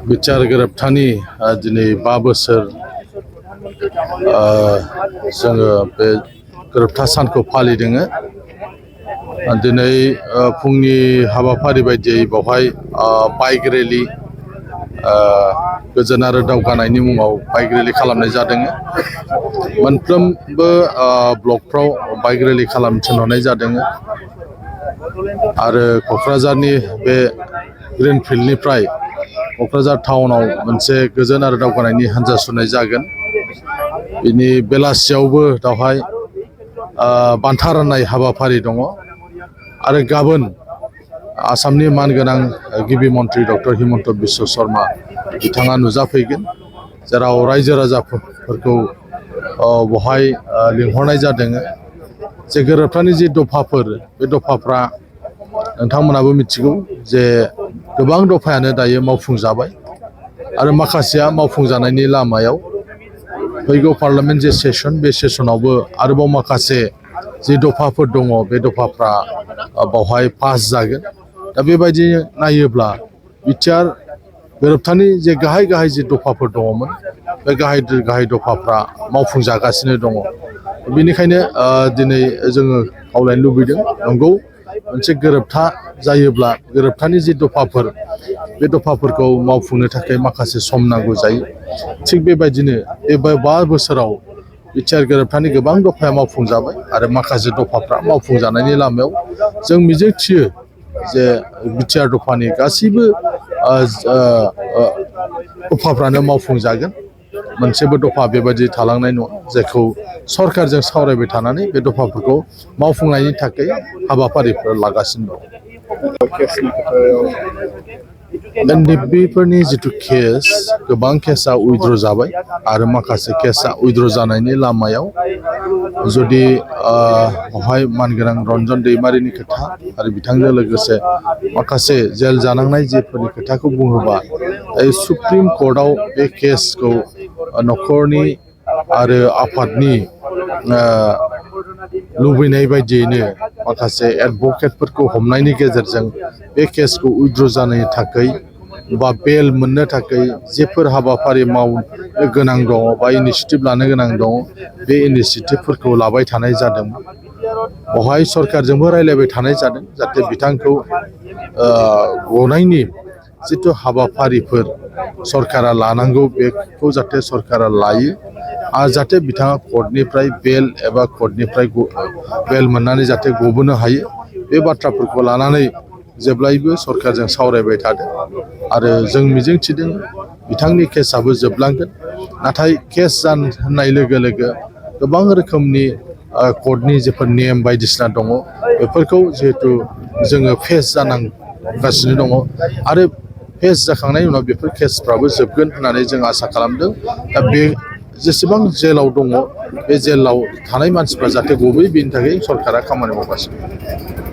बिचार गोरोबथानि दिनै 5 बोसोर जोङो बे गोरोबथा सानखौ फालिदों। दिनै फुंनि हाबाफारि बायदियै बेवहाय बाइक रेलि गोजोन आरो दावगानायनि मुङाव बाइक रेलि खालामनाय जादों। मोनफ्रोमबो ब्लकफ्राव बाइक रेलि खालामनो थिनहरनाय जादों आरो क'क्राझारनि बे ग्रिनफिल्डनिफ्राय क'क्राझार टाउनाव मोनसे गोजोन आरो दावगानायनि हान्जा सुरनाय जागोन। बिनि बेलासियावबो बेवहाय बान्था राननाय हाबाफारि दङ आरो गाबोन आसामनि मानगोनां गिबि मन्थ्रि डक्टर हिमन्त बिश्व शर्मा बिथाङा नुजाफैगोन, जेराव रायजो राजाफोरखौ बेवहाय लिंहरनाय जादों। जे गोरोबथानि जि दफाफोर, बे दफाफ्रा नोंथांमोनाबो मिथिगौ जे गोबां दफायानो दायो मावफुंजाबाय आरो माखासेया मावफुंजानायनि लामायाव। फैगौ पार्लामेन्ट जे सेसन, बे सेसनावबो आरोबाव माखासे जि दफाफोर दङ, बे दफाफ्रा बावहाय पास जागोन। दा बेबायदि नायोब्ला बिटिआर गोरोबथानि जे गाहाय गाहाय जि दफाफोर दङमोन, बे गाहाय दफाफ्रा मावफुंजागासिनो दङ। बेनिखायनो दिनै जोङो खावलायनो लुबैदों, नंगौ मोनसे गोरोबथा जायोब्ला गोरोबथानि जि दफाफोर, बे दफाफोरखौ मावफुंनो थाखाय माखासे सम नांगौ जायो। थिग बेबायदिनो बे 5 बोसोराव बिटिआर गोरोबथानि गोबां दफाया मावफुंजाबाय आरो माखासे दफाफ्रा मावफुंजानायनि लामायाव। जों मिजिंथियो जे बिटिआर दफानि गासैबो दफाफ्रानो मावफुंजागोन। मोनसेबो दफा बेबायदि थालांनाय नङा, जायखौ सरकारजों सावरायबाय थानानै बे दफाफोरखौ मावफुंनायनि थाखाय हाबाफारिफोर लागासिनो दं। एनडिएफबिफोरनि जिथु केस, गोबां केसा उइथड्र जाबाय आरो माखासे केसा उइथड्र जानायनि लामायाव। जुदि बेवहाय मानगोनां रन्जन दैमारिनि खोथा आरो बिथांजों लोगोसे माखासे जेल जानांनाय जेफोरनि खोथाखौ बुङोबा, सुप्रिम कर्टआव बे केसखौ न'खरनि आरो आफादनि लुबैनाय बायदियैनो माखासे एडभकेटफोरखौ हमनायनि गेजेरजों बे केसखौ उइथड्र जानो थाखाय बा बेल मोननो थाखाय जेफोर हाबाफारि मावनो गोनां दङ बा इनिसियेटिभ लानो गोनां दङ, बे इनिसियेटिभफोरखौ लाबाय थानाय जादों। बेवहाय सरकारजोंबो रायलायबाय थानाय जादों, जाहाथे बिथांखौ गनायनि जिथु हाबाफारिफोर सरकारा लानांगौ, बेखौ जाहाथे सरकारा लायो आरो जाहाथे बिथाङा कर्टनिफ्राय बेल एबा कर्टनिफ्राय बेल मोननानै जाहाथे गबोनो हायो। बे बाथ्राफोरखौ लानानै जेब्लायबो सरकारजों सावरायबाय थादों आरो जों मिजिंथिदों बिथांनि केसाबो जोबलांगोन। नाथाय केस होननाय लोगो लोगो गोबां रोखोमनि कर्टनि जेफोर नेम बायदिसिना दङ, बेफोरखौ जिहेथु जोङो फेस जानांगासिनो दङ आरो फेस जाखांनायनि उनाव बेफोर केसफ्राबो जोबगोन होननानै जों आसा खालामदों। दा बे जेसेबां जेलाव दङ, बे जेलाव थानाय मानसिफ्रा जाहाथे गबोयो, बेनि थाखाय सरकारा खामानि मावगासिनो।